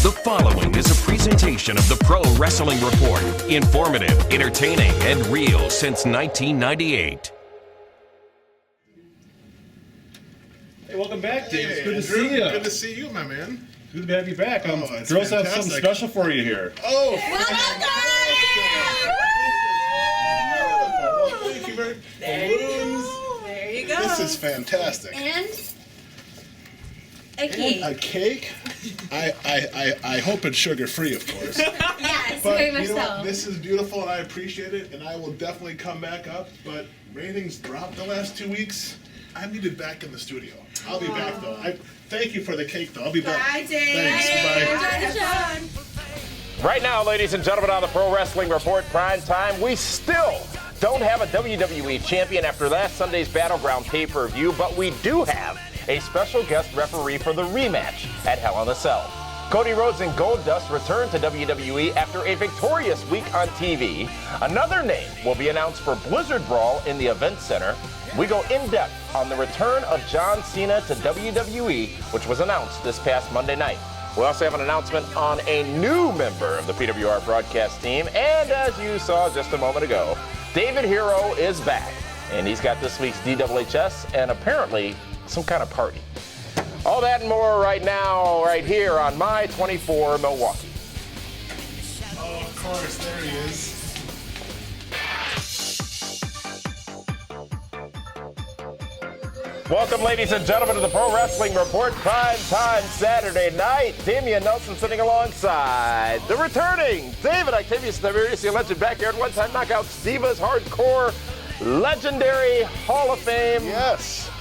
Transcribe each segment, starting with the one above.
The following is a presentation of the Pro Wrestling Report. Informative, entertaining, and real since 1998. Hey, welcome back, Dave. It's good to Andrew, see you. Good to see you, my man. Good to have you back. It's girls have something fantastic. special for you here. Oh, Welcome! thank you very much. There you go. This is fantastic. And a cake. A cake? I hope it's sugar-free, of course. Yes, But very much you know so. what? This is beautiful, and I appreciate it, and I will definitely come back up. But ratings dropped the last 2 weeks. I'm needed back in the studio. I'll be back, though. Thank you for the cake, though. I'll be back. Bye, Dave. Thanks. Bye. Enjoy the show. Right now, ladies and gentlemen, on the Pro Wrestling Report Prime Time, we still don't have a WWE champion after last Sunday's Battleground pay-per-view, but we do have a special guest referee for the rematch at Hell in a Cell. Cody Rhodes and Goldust return to WWE after a victorious week on TV. Another name will be announced for Blizzard Brawl in the Event Center. We go in-depth on the return of John Cena to WWE, which was announced this past Monday night. We also have an announcement on a new member of the PWR broadcast team. And as you saw just a moment ago, David Herro is back. And he's got this week's DWHS and apparently some kind of party. All that and more right now, right here on My 24 Milwaukee. Oh, of course. There he is. Welcome, ladies and gentlemen, to the Pro Wrestling Report Prime Time Saturday night. Damian Nelson sitting alongside the returning David Octavius Tiberius, the alleged backyard one-time knockouts divas, hardcore, legendary Hall of Fame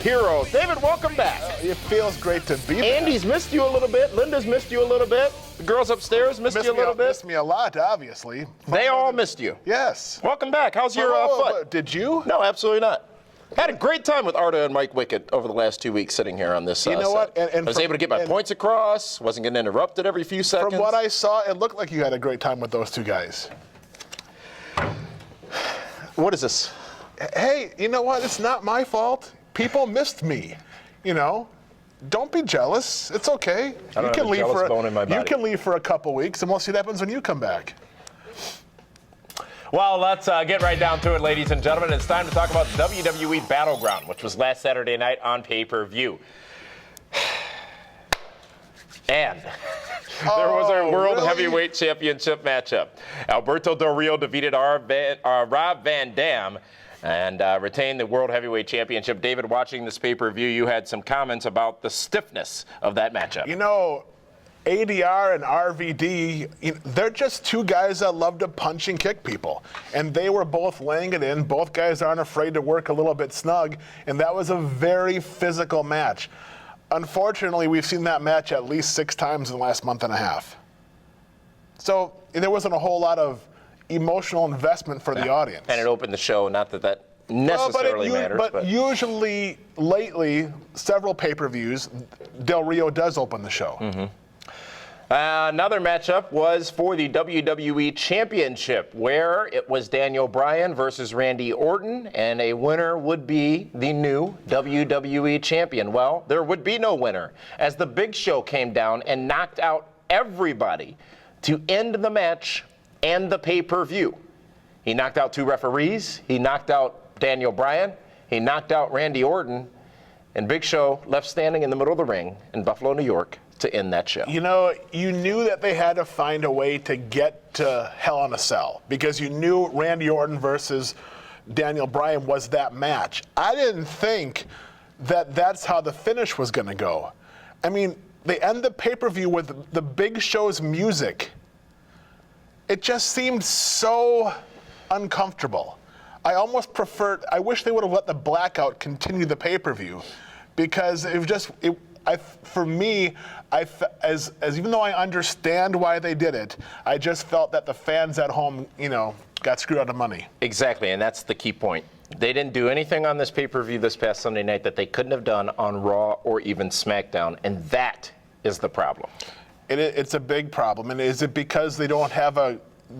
hero. David, welcome back. It feels great to be back. Andy's missed you a little bit. Linda's missed you a little bit. The girls upstairs missed you a little bit. Missed me a lot, obviously. They all missed you. Yes. Welcome back. How's your foot? Did you? No, absolutely not. Had a great time with Arda and Mike Wickett over the last 2 weeks sitting here on this You know what? set. I was able to get my points across, wasn't getting interrupted every few seconds. From what I saw, it looked like you had a great time with those two guys. What is this? Hey, you know what? It's not my fault. People missed me. You know, don't be jealous. It's okay. I don't have a jealous bone in my body. You can leave for a couple weeks, and we'll see what happens when you come back. Well, let's get right down to it, ladies and gentlemen. It's time to talk about WWE Battleground, which was last Saturday night on pay-per-view. And there was our World Heavyweight Championship matchup. Alberto Del Rio defeated Rob Van Dam and retained the World Heavyweight Championship. David, watching this pay-per-view, you had some comments about the stiffness of that matchup. You know, ADR and RVD, they're just two guys that love to punch and kick people. And they were both laying it in. Both guys aren't afraid to work a little bit snug. And that was a very physical match. Unfortunately, we've seen that match at least 6 times in the last month and a half. So there wasn't a whole lot of emotional investment for the audience. And it opened the show, not that that necessarily matters. But usually, lately, several pay-per-views, Del Rio does open the show. Mm-hmm. Another matchup was for the WWE Championship, where it was Daniel Bryan versus Randy Orton, and a winner would be the new WWE Champion. Well, there would be no winner, as the Big Show came down and knocked out everybody to end the match and the pay-per-view. He knocked out 2 referees, he knocked out Daniel Bryan, he knocked out Randy Orton, and Big Show left standing in the middle of the ring in Buffalo, New York, to end that show. You know, you knew that they had to find a way to get to Hell in a Cell because you knew Randy Orton versus Daniel Bryan was that match. I didn't think that that's how the finish was going to go. I mean, they end the pay-per-view with the Big Show's music. It just seemed so uncomfortable. I almost preferred, I wish they would have let the blackout continue the pay-per-view because it was just, for me, as even though I understand why they did it, I just felt that the fans at home, got screwed out of money. Exactly, and that's the key point. They didn't do anything on this pay-per-view this past Sunday night that they couldn't have done on Raw or even SmackDown, and that is the problem. It's a big problem, and is it because they don't have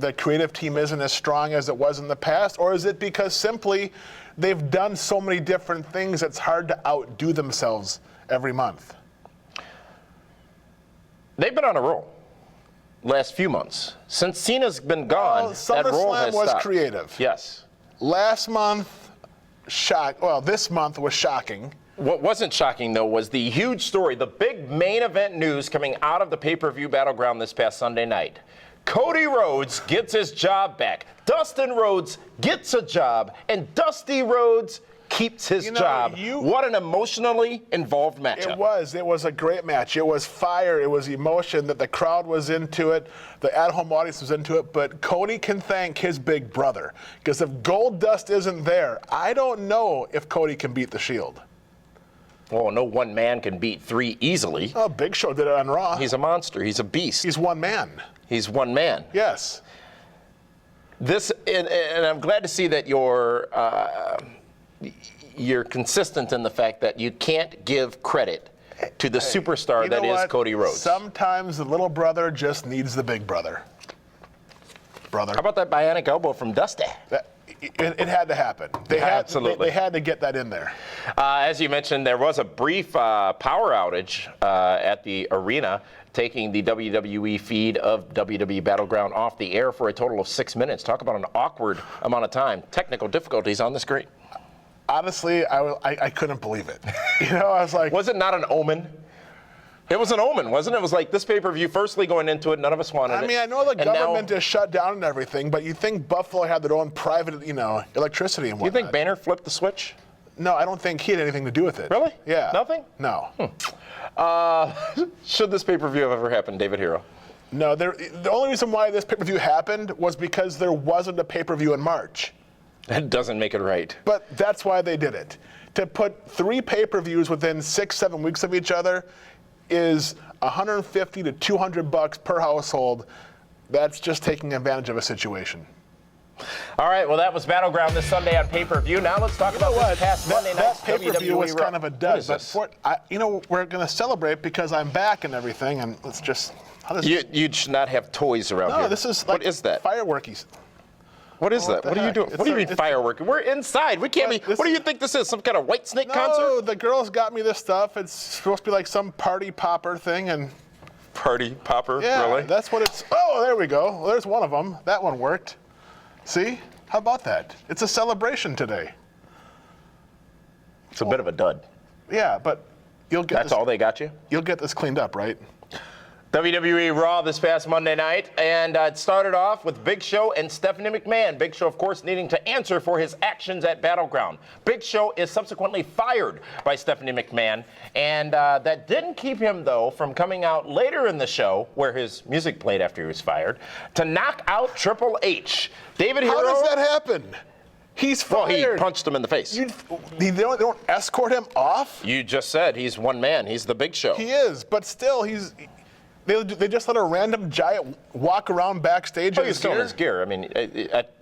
the creative team isn't as strong as it was in the past, or is it because simply they've done so many different things it's hard to outdo themselves every month? They've been on a roll. last few months. Since Cena's been gone, Well, that role SummerSlam has was stopped. creative. Yes. Last month, this month was shocking. What wasn't shocking, though, was the huge story, the big main event news coming out of the pay-per-view Battleground this past Sunday night. Cody Rhodes gets his job back. Dustin Rhodes gets a job, and Dusty Rhodes keeps his job. What an emotionally involved matchup. It was a great match. It was fire. It was emotion that the crowd was into it. The at-home audience was into it. But Cody can thank his big brother. Because if Goldust isn't there, I don't know if Cody can beat the Shield. Well, no one man can beat 3 easily. Oh, Big Show did it on Raw. He's a monster. He's a beast. He's one man. He's one man. Yes. And I'm glad to see that you're consistent in the fact that you can't give credit to the superstar that is Cody Rhodes. Sometimes the little brother just needs the big brother. How about that bionic elbow from Dusty? It had to happen. They had to get that in there. As you mentioned, there was a brief power outage at the arena, taking the WWE feed of WWE Battleground off the air for a total of 6 minutes. Talk about an awkward amount of time. Technical difficulties on the screen. Honestly, I couldn't believe it. I was like... Was it not an omen? It was an omen, wasn't it? It was like this pay-per-view, firstly going into it, none of us wanted it. I mean, I know the government is shut down and everything, but you think Buffalo had their own private, electricity and whatnot. You think Banner flipped the switch? No, I don't think he had anything to do with it. Really? Yeah. Nothing? No. Should this pay-per-view have ever happened, David Herro? No, the only reason why this pay-per-view happened was because there wasn't a pay-per-view in March. That doesn't make it right. But that's why they did it. To put 3 pay-per-views within 6-7 weeks of each other is $150 to $200 per household. That's just taking advantage of a situation. All right, well, that was Battleground this Sunday on pay-per-view. Now let's talk about this past Monday night. That pay-per-view was kind of a dud. What is But we're going to celebrate because I'm back and everything, and let's just... You should not have toys around here. No, this is like what is that? Fireworky. What is that? What are you doing? What do you mean firework? We're inside. We can't be. What do you think this is? Some kind of White Snake concert? No, the girls got me this stuff. It's supposed to be like some party popper thing, and party popper. yeah, Really? That's what it's. Oh, there we go. Well, there's one of them. That one worked. See? How about that? It's a celebration today. It's a bit of a dud. Yeah, but you'll get. That's all they got you? You'll get this cleaned up, right? WWE Raw this past Monday night, and it started off with Big Show and Stephanie McMahon. Big Show, of course, needing to answer for his actions at Battleground. Big Show is subsequently fired by Stephanie McMahon, and that didn't keep him, though, from coming out later in the show, where his music played after he was fired, to knock out Triple H. David Herro. How does that happen? He's fired. Well, he punched him in the face. They don't escort him off? You just said he's one man. He's the Big Show. He is, but still, They just let a random giant walk around backstage. Oh, he's still in his gear. I mean,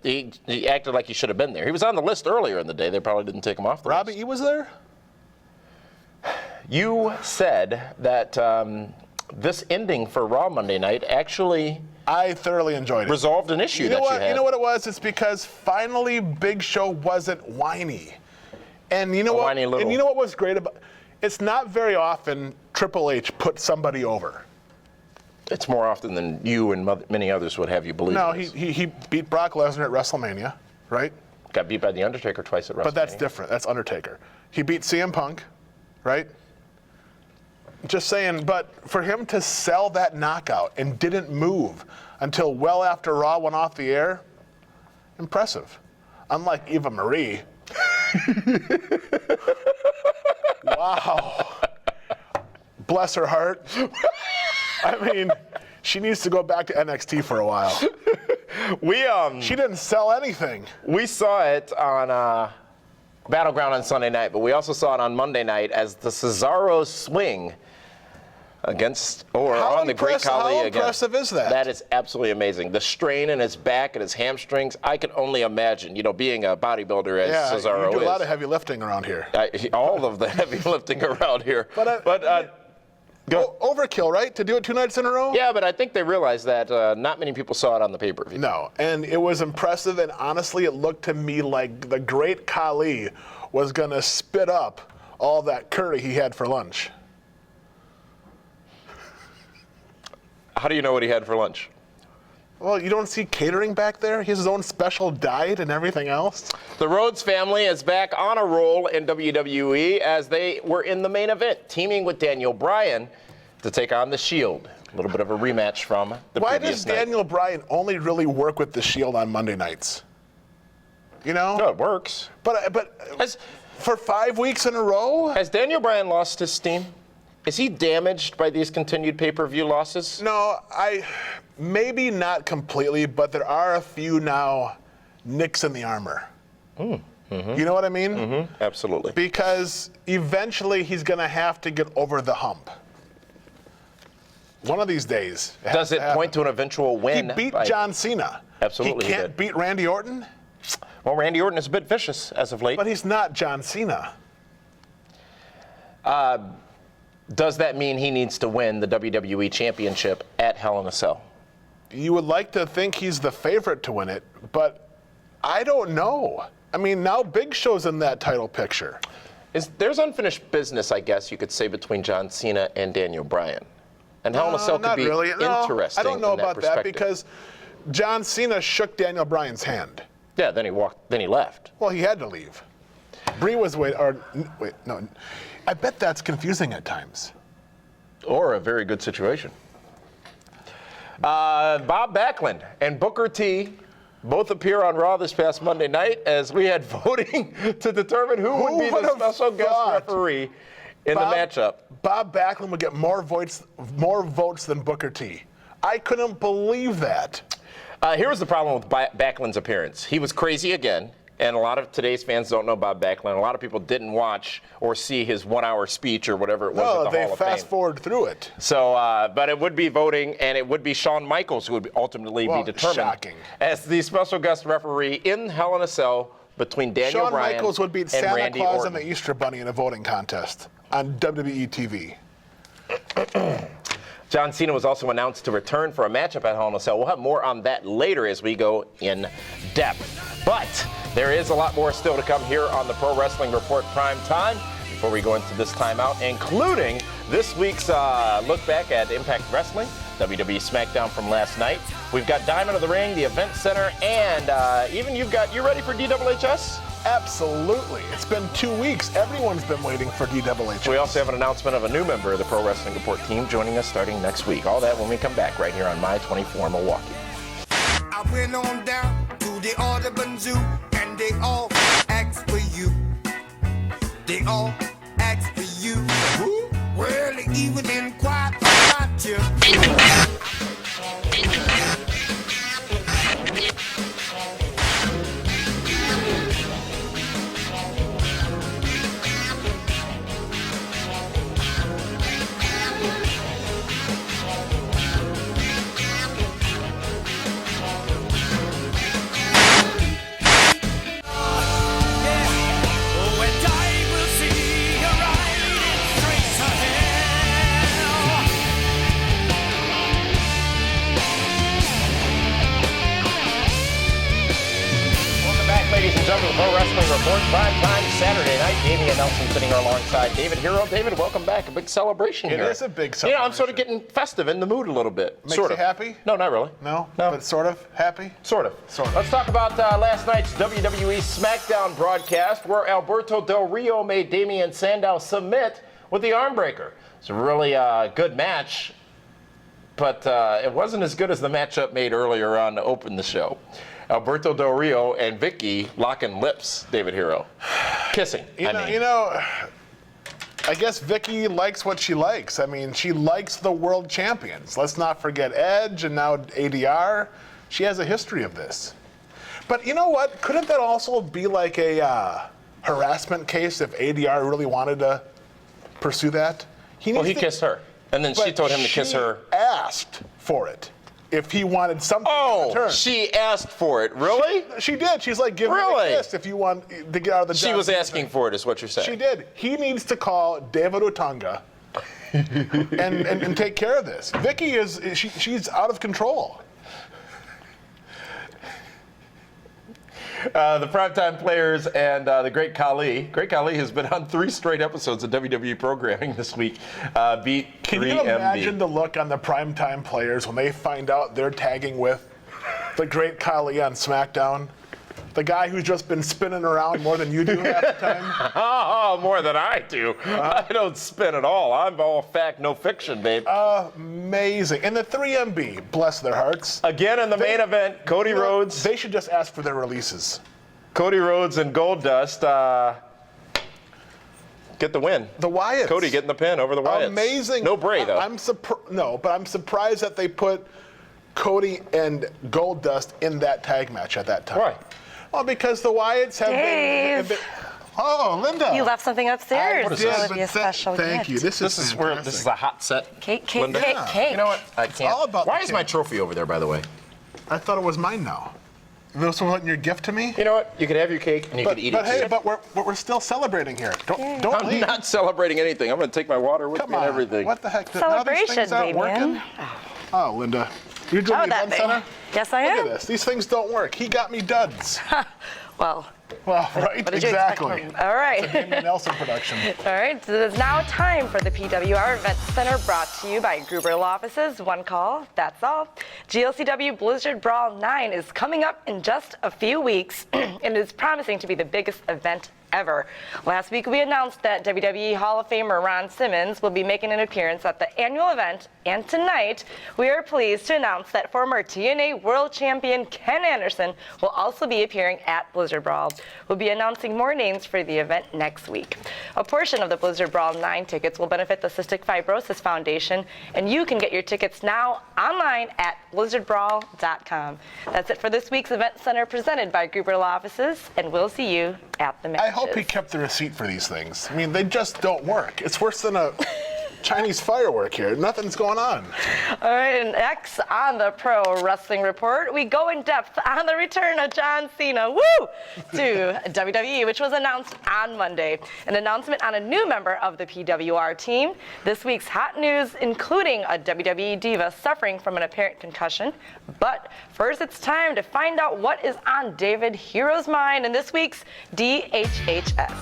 he acted like he should have been there. He was on the list earlier in the day. They probably didn't take him off the list. Robbie E was there? You said that this ending for Raw Monday night actually... I thoroughly enjoyed it. Resolved an issue that you had. You know what it was? It's because finally Big Show wasn't whiny. And you know what? Whiny little. And you know what was great about? It's not very often Triple H put somebody over. It's more often than you and many others would have you believe. No, he beat Brock Lesnar at WrestleMania, right? Got beat by The Undertaker twice at WrestleMania. But that's different. That's Undertaker. He beat CM Punk, right? Just saying, but for him to sell that knockout and didn't move until well after Raw went off the air, impressive. Unlike Eva Marie. Wow. Bless her heart. I mean, she needs to go back to NXT for a while. She didn't sell anything. We saw it on Battleground on Sunday night, but we also saw it on Monday night as the Cesaro swing against on the Great Khali again. How impressive is that? That is absolutely amazing. The strain in his back and his hamstrings, I can only imagine, being a bodybuilder as Cesaro is. You do a lot of heavy lifting around here. All of the heavy lifting around here. Overkill, right? To do it 2 nights in a row? Yeah, but I think they realized that not many people saw it on the pay-per-view. No, and it was impressive, and honestly, it looked to me like the Great Khali was going to spit up all that curry he had for lunch. How do you know what he had for lunch? Well, you don't see catering back there? He has his own special diet and everything else? The Rhodes family is back on a roll in WWE as they were in the main event, teaming with Daniel Bryan to take on The Shield. A little bit of a rematch from the Why previous does night. Daniel Bryan only really work with The Shield on Monday nights? You know? No, it works. But for 5 weeks in a row? Has Daniel Bryan lost his steam? Is he damaged by these continued pay-per-view losses? No, maybe not completely, but there are a few now nicks in the armor. You know what I mean? Absolutely. Because eventually he's going to have to get over the hump. One of these days. Does it point to an eventual win? He beat John Cena. Absolutely He he can't did. beat Randy Orton, Well, Randy Orton is a bit vicious as of late. but he's not John Cena. Does that mean he needs to win the WWE Championship at Hell in a Cell? You would like to think he's the favorite to win it, but I don't know. I mean, now Big Show's in that title picture. There's unfinished business, I guess you could say, between John Cena and Daniel Bryan. And Hell in a Cell could Not be really. No, interesting. I don't know in about that perspective. because John Cena shook Daniel Bryan's hand. Yeah, then he left. Well, he had to leave. Brie was no. I bet that's confusing at times. Or a very good situation. Bob Backlund and Booker T both appear on Raw this past Monday night as we had voting to determine who would be would the have special guest thought? referee in the matchup. Bob Backlund would get more votes than Booker T. I couldn't believe that. Here was the problem with Backlund's appearance. He was crazy again, and a lot of today's fans don't know Bob Backlund. A lot of people didn't watch or see his 1-hour speech or whatever it was at the Hall of Fame. They fast forward through it. So, but it would be voting, and it would be Shawn Michaels who would ultimately be determined shocking. as the special guest referee in Hell in a Cell between Daniel Shawn Bryan Michaels would beat and Santa Randy Claus Orton. and the Easter Bunny in a voting contest on WWE TV. John Cena was also announced to return for a matchup at Hell in a Cell. We'll have more on that later as we go in depth. But there is a lot more still to come here on the Pro Wrestling Report Prime Time before we go into this timeout, including this week's look back at Impact Wrestling, WWE Smackdown from last night. We've got Diamond of the Ring, the Event Center, and even you ready for DWHS? Absolutely. It's been 2 weeks. Everyone's been waiting for DWH. We also have an announcement of a new member of the Pro Wrestling Report team joining us starting next week. All that when we come back right here on My 24 Milwaukee. I went on down to the Audubon Zoo and they all asked for you. They all asked for you. Who? Well, they even inquired about you. Ladies and gentlemen, the Pro Wrestling Report, prime time Saturday night. Damian Nelson sitting alongside David Herro. David, welcome back. A big celebration here. It is a big You know, I'm sort celebration. of getting festive in the mood a little bit. Makes sort you of. happy? No, not really. No? No. But sort of happy? Sort of. Sort of. Let's talk about last night's WWE Smackdown broadcast where Alberto Del Rio made Damian Sandow submit with the arm breaker. It's a really good match, but it wasn't as good as the matchup made earlier on to open the show. Alberto Del Rio and Vicky locking lips, David Herro. Kissing, You know, I guess Vicky likes what she likes. I mean, she likes the world champions. Let's not forget Edge and now ADR. She has a history of this. But you know what? Couldn't that also be like a harassment case if ADR really wanted to pursue that? Well, he kissed her, and then she But told him to kiss her. She asked for it. If he wanted something in Oh, return. she asked for it. Really? She did. She's like, give Really? me a kiss if you want to get out of the job. She was asking for it, is what you're saying. She did. He needs to call David Otunga and take care of this. Vicky she's out of control. The Primetime Players and the Great Khali. Great Khali has been on 3 straight episodes of WWE programming this week. Beat 3MB. Can you imagine the look on the Primetime Players when they find out they're tagging with the great Khali on SmackDown. The guy who's just been spinning around more than you do half the time. Oh, more than I do. I don't spin at all. I'm all fact, no fiction, babe. Amazing. And the 3MB, bless their hearts. Again in the main event, Cody Rhodes. They should just ask for their releases. Cody Rhodes and Goldust get the win. The Wyatts. Cody getting the pin over the Wyatts. Amazing. No Bray, though. I'm surprised that they put Cody and Goldust in that tag match at that time. Why? Well, because the Wyatts have been. Oh, Linda. You left something upstairs. What is It's this? going to be a special Thank you. gift. This Is where this is a hot set. Cake, Linda? cake. You know what? I can't. all about Why the is my cake. trophy over there, by the way? I thought it was mine now. This wasn't your gift to me? You know what? You can have your cake and you can eat But it hey, too. but we're still celebrating here. Don't I'm leave. not celebrating anything. I'm going to take my water with Come me and on. everything. What the heck? Now Celebration, these things aren't baby. working? Oh, Linda. You're doing the that event thing. center? Yes, I Look am. at this. These things don't work. He got me duds. Well, Well, right? what did you expect Exactly. from me? All right. It's a Damien Nelson production. All right, so it is now time for the PWR Event Center, brought to you by Gruber Law Offices. One call, that's all. GLCW Blizzard Brawl 9 is coming up in just a few weeks and is promising to be the biggest event ever. Last week we announced that WWE Hall of Famer Ron Simmons will be making an appearance at the annual event, and tonight we are pleased to announce that former TNA World Champion Ken Anderson will also be appearing at Blizzard Brawl. We'll be announcing more names for the event next week. A portion of the Blizzard Brawl 9 tickets will benefit the Cystic Fibrosis Foundation, and you can get your tickets now online at blizzardbrawl.com. That's it for this week's Event Center presented by Gruber Law Offices, and we'll see you at the matches. I hope he kept the receipt for these things. I mean, they just don't work. It's worse than a Chinese firework here. Nothing's going on. All right, and next on the Pro Wrestling Report, we go in depth on the return of John Cena, to WWE, which was announced on Monday. An announcement on a new member of the PWR team. This week's hot news, including a WWE diva suffering from an apparent concussion. But first, it's time to find out what is on David Herro's mind in this week's DHHS.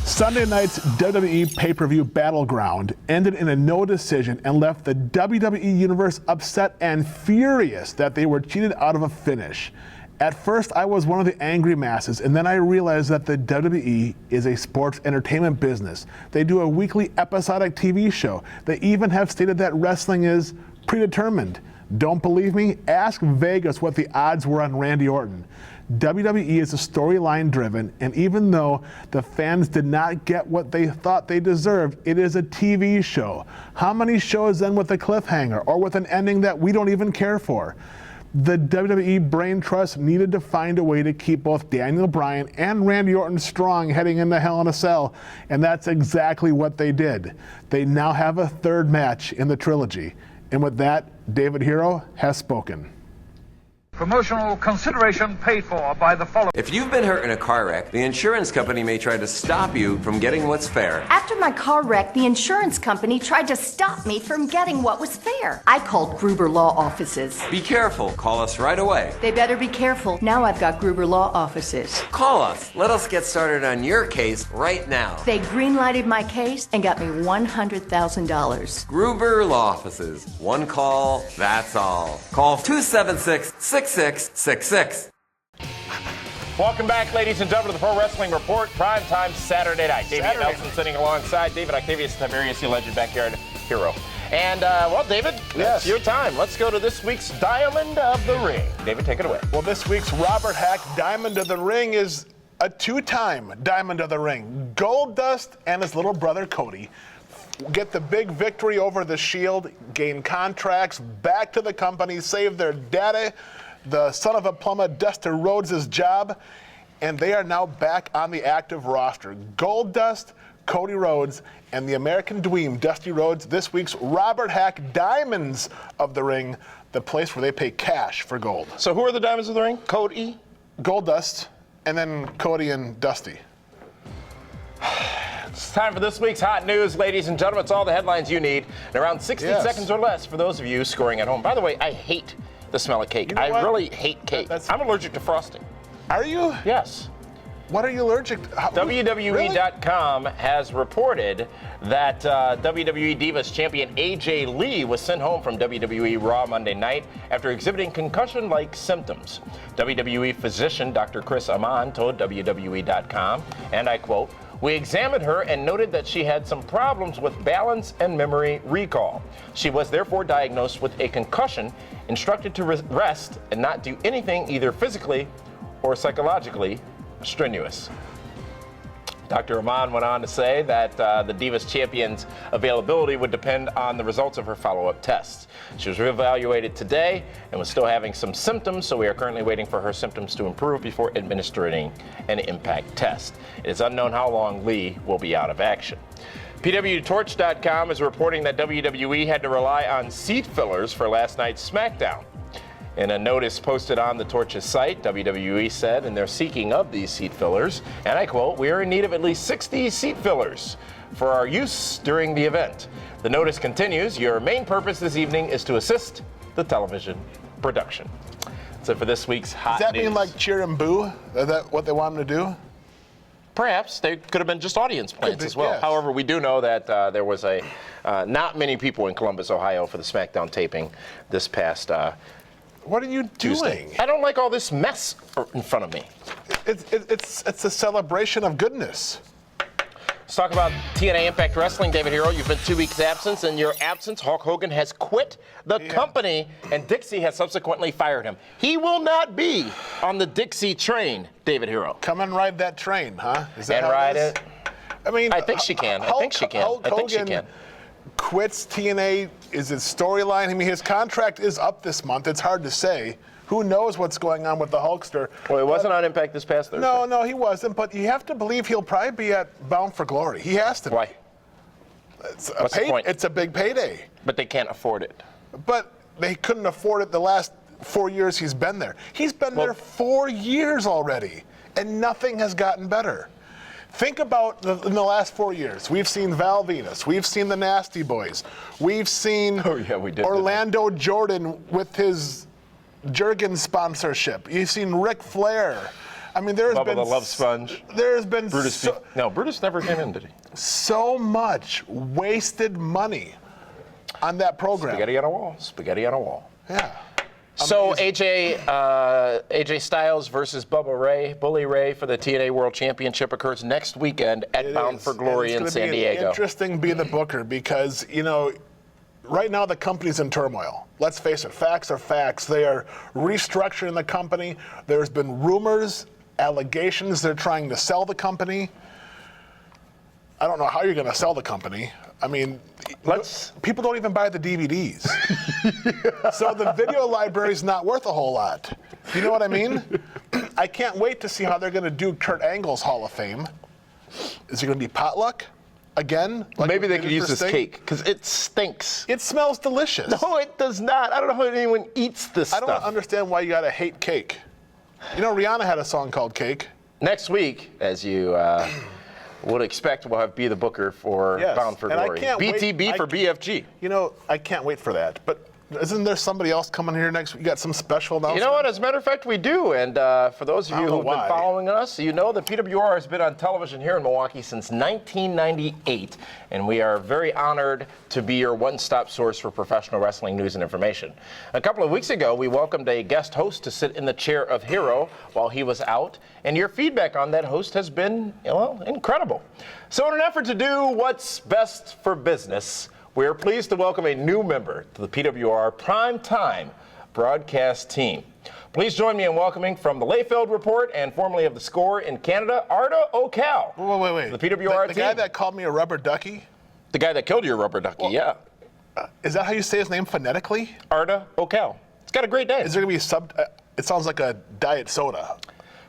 Sunday night's WWE pay-per-view Battleground ended in a no decision and left the WWE Universe upset and furious that they were cheated out of a finish. At first, I was one of the angry masses, and then I realized that the WWE is a sports entertainment business. They do a weekly episodic TV show. They even have stated that wrestling is predetermined. Don't believe me? Ask Vegas what the odds were on Randy Orton. WWE is a storyline driven, and even though the fans did not get what they thought they deserved, it is a TV show. How many shows end with a cliffhanger or with an ending that we don't even care for? The WWE Brain Trust needed to find a way to keep both Daniel Bryan and Randy Orton strong heading into Hell in a Cell, and that's exactly what they did. They now have a third match in the trilogy. And with that, David Herro has spoken. Promotional consideration paid for by the following. If you've been hurt in a car wreck, the insurance company may try to stop you from getting what's fair. After my car wreck, the insurance company tried to stop me from getting what was fair. I called Gruber Law Offices. Be careful. Call us right away. They better be careful. Now I've got Gruber Law Offices. Call us. Let us get started on your case right now. They green-lighted my case and got me $100,000. Gruber Law Offices. One call, that's all. Call 276-6666. Welcome back, ladies and gentlemen, to the Pro Wrestling Report, primetime Saturday night. David Nelson sitting alongside David Octavius Tiberius, the legend backyard hero. And, well, David, it's your time. Let's go to this week's Diamond of the Ring. David, take it away. Well, this week's Robert Hack Diamond of the Ring is a two-time Diamond of the Ring. Goldust and his little brother Cody get the big victory over the Shield, gain contracts, back to the company, save their daddy, the son of a plumber, Dusty Rhodes' job, and they are now back on the active roster. Goldust, Cody Rhodes, and the American Dweem, Dusty Rhodes, this week's Robert Hack Diamonds of the Ring, the place where they pay cash for gold. So who are the Diamonds of the Ring? Cody? Goldust, and then Cody and Dusty. It's time for this week's hot news, ladies and gentlemen. It's all the headlines you need in around 60 seconds or less for those of you scoring at home. By the way, I hate the smell of cake. You know I what? really hate cake. I'm allergic to frosting. Are you? Yes. What are you allergic to? WWE.com has reported that WWE Divas champion AJ Lee was sent home from WWE Raw Monday night after exhibiting concussion-like symptoms. WWE physician Dr. Chris Amon told WWE.com, and I quote, "We examined her and noted that she had some problems with balance and memory recall. She was therefore diagnosed with a concussion, instructed to rest and not do anything either physically or psychologically strenuous." Dr. Amon went on to say that the Divas champion's availability would depend on the results of her follow-up tests. She was reevaluated today and was still having some symptoms, so we are currently waiting for her symptoms to improve before administering an impact test. It is unknown how long Lee will be out of action. PWTorch.com is reporting that WWE had to rely on seat fillers for last night's SmackDown. In a notice posted on the Torch's site, WWE said in their seeking of these seat fillers, and I quote, "We are in need of at least 60 seat fillers for our use during the event." The notice continues, "Your main purpose this evening is to assist the television production." So for this week's hot Does that news. mean like cheer and boo? Is that what they want them to do? Perhaps. They could have been just audience plants be, as well. yes. However, we do know that there was not many people in Columbus, Ohio for the SmackDown taping this past What are you Tuesday. doing? I don't like all this mess in front of me. It's a celebration of goodness. Let's talk about TNA Impact Wrestling. David Herro, you've been 2 weeks absent. In your absence, Hulk Hogan has quit the company, and Dixie has subsequently fired him. He will not be on the Dixie train, David Herro. Come and ride that train, huh? Is that And how ride is? it. I mean, I think she can. I think she can. Hulk I think she Hogan can. quits TNA. Is his storyline? I mean, his contract is up this month. It's hard to say. Who knows what's going on with the Hulkster? Well, he wasn't on Impact this past Thursday. No, he wasn't. But you have to believe he'll probably be at Bound for Glory. He has to. Why? What's the point? It's a big payday. But they can't afford it. But they couldn't afford it the last 4 years he's been there. He's been there 4 years already, and nothing has gotten better. Think about in the last 4 years. We've seen Val Venus. We've seen the Nasty Boys. We've seen we did. Orlando Jordan with his Jergens sponsorship. You've seen Ric Flair. I mean, there's Bubba been the Love Sponge. There's been Brutus. No, Brutus never came in, did he? so much wasted money on that program. Spaghetti on a wall. Spaghetti on a wall. Yeah. So AJ Styles versus Bully Ray for the TNA World Championship occurs next weekend at Bound for Glory in San Diego. Interesting be the booker because, right now the company's in turmoil. Let's face it, facts are facts. They are restructuring the company. There's been rumors, allegations they're trying to sell the company. I don't know how you're going to sell the company. I mean, people don't even buy the DVDs. So the video library's not worth a whole lot. You know what I mean? I can't wait to see how they're going to do Kurt Angle's Hall of Fame. Is it going to be potluck? Again? Like maybe they could use this cake, because it stinks. It smells delicious. No, it does not. I don't know how anyone eats this stuff. I don't understand why you gotta hate cake. Rihanna had a song called Cake. Next week, as you would expect, we'll have Be the Booker for Bound for Glory. BTB for BFG. I can't wait for that. But isn't there somebody else coming here next week? You got some special announcement? You know what? As a matter of fact, we do. And for those of you who've been following us, you know that PWR has been on television here in Milwaukee since 1998. And we are very honored to be your one-stop source for professional wrestling news and information. A couple of weeks ago, we welcomed a guest host to sit in the chair of Herro while he was out. And your feedback on that host has been, incredible. So in an effort to do what's best for business, we are pleased to welcome a new member to the PWR PrimeTime broadcast team. Please join me in welcoming from the Layfield Report and formerly of The Score in Canada, Arda O'Cal. Wait. The PWR the team. guy that called me a rubber ducky? The guy that killed your rubber ducky, yeah. Is that how you say his name phonetically? Arda O'Cal. It's got a great name. Is there going to be it sounds like a diet soda.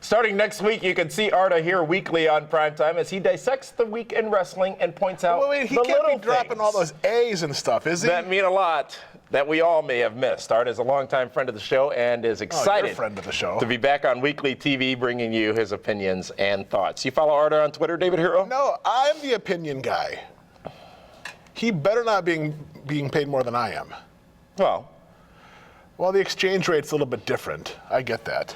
Starting next week, you can see Arda here weekly on Primetime as he dissects the week in wrestling and points out He the can't little be dropping things all those A's and stuff, is he? that mean a lot that we all may have missed. Arda is a longtime friend of the show and is excited friend of the show. to be back on weekly TV bringing you his opinions and thoughts. You follow Arda on Twitter, David Herro? No, I'm the opinion guy. He better not being paid more than I am. Well, the exchange rate's a little bit different. I get that.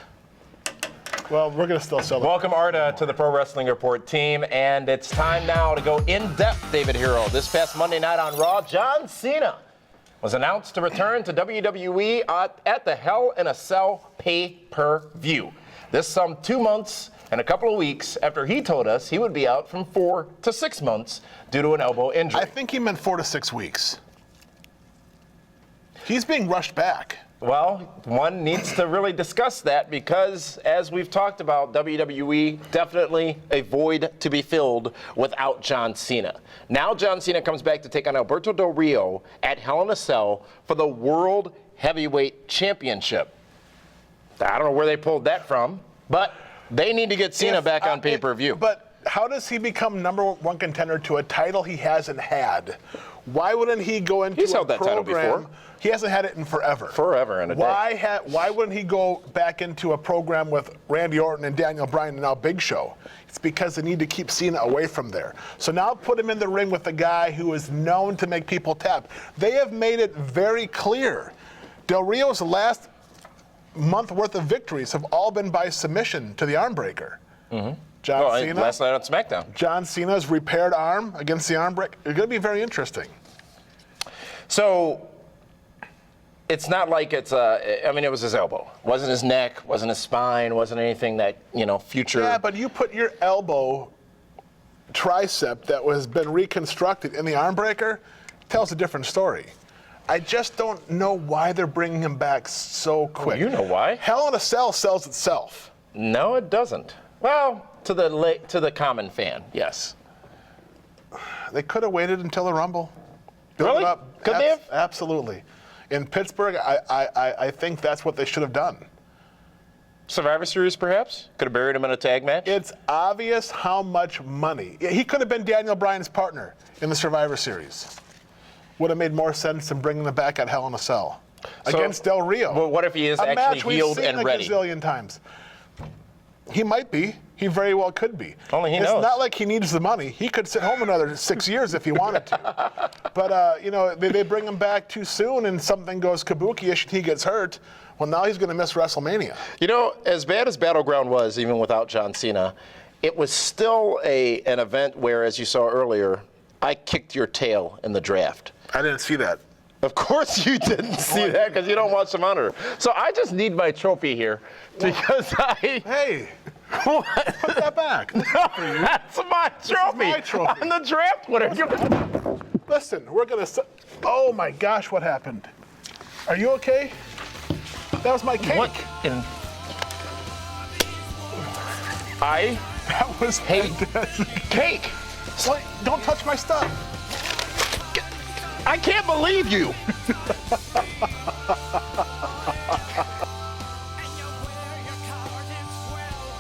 Well, we're going to still sell it. Welcome, Arda, to the Pro Wrestling Report team. And it's time now to go in depth, David Herro. This past Monday night on Raw, John Cena was announced to return to WWE at the Hell in a Cell pay-per-view. This some 2 months and a couple of weeks after he told us he would be out from 4 to 6 months due to an elbow injury. I think he meant 4 to 6 weeks. He's being rushed back. Well, one needs to really discuss that because, as we've talked about, WWE definitely a void to be filled without John Cena. Now John Cena comes back to take on Alberto Del Rio at Hell in a Cell for the World Heavyweight Championship. I don't know where they pulled that from, but they need to get Cena back on pay-per-view. But how does he become #1 contender to a title he hasn't had? Why wouldn't he go into He's a held that title program? before. He hasn't had it in forever. Forever and a day. Why wouldn't he go back into a program with Randy Orton and Daniel Bryan and now Big Show? It's because they need to keep Cena away from there. So now put him in the ring with the guy who is known to make people tap. They have made it very clear. Del Rio's last month worth of victories have all been by submission to the arm breaker. John Cena. Last night on SmackDown. John Cena's repaired arm against the arm breaker. It's going to be very interesting. So it's not like it's it was his elbow. Wasn't his neck, wasn't his spine, wasn't anything that, future. Yeah, but you put your elbow tricep that has been reconstructed in the arm breaker, tells a different story. I just don't know why they're bringing him back so quick. You know why. Hell in a Cell sells itself. No, it doesn't. Well, to the common fan, yes. They could have waited until the Rumble. Build Really? it up. Could they have? Absolutely. In Pittsburgh, I think that's what they should have done. Survivor Series, perhaps? Could have buried him in a tag match? It's obvious how much money. He could have been Daniel Bryan's partner in the Survivor Series. Would have made more sense than bringing him back at Hell in a Cell against Del Rio. Well, what if he is a actually match we've healed seen and a ready? Gazillion times. He might be. He very well could be. Only he knows. It's not like he needs the money. He could sit home another 6 years if he wanted to. But, they bring him back too soon and something goes kabuki-ish and he gets hurt. Well, now he's going to miss WrestleMania. As bad as Battleground was, even without John Cena, it was still an event where, as you saw earlier, I kicked your tail in the draft. I didn't see that. Of course you didn't see that because you don't watch the monitor. So I just need my trophy here because Hey, What? put that back. That's my trophy. my trophy. I'm the draft winner. Listen, we're going to... Oh, my gosh, what happened? Are you okay? That was my cake. What in... That was hate cake. Don't touch my stuff. I can't believe you.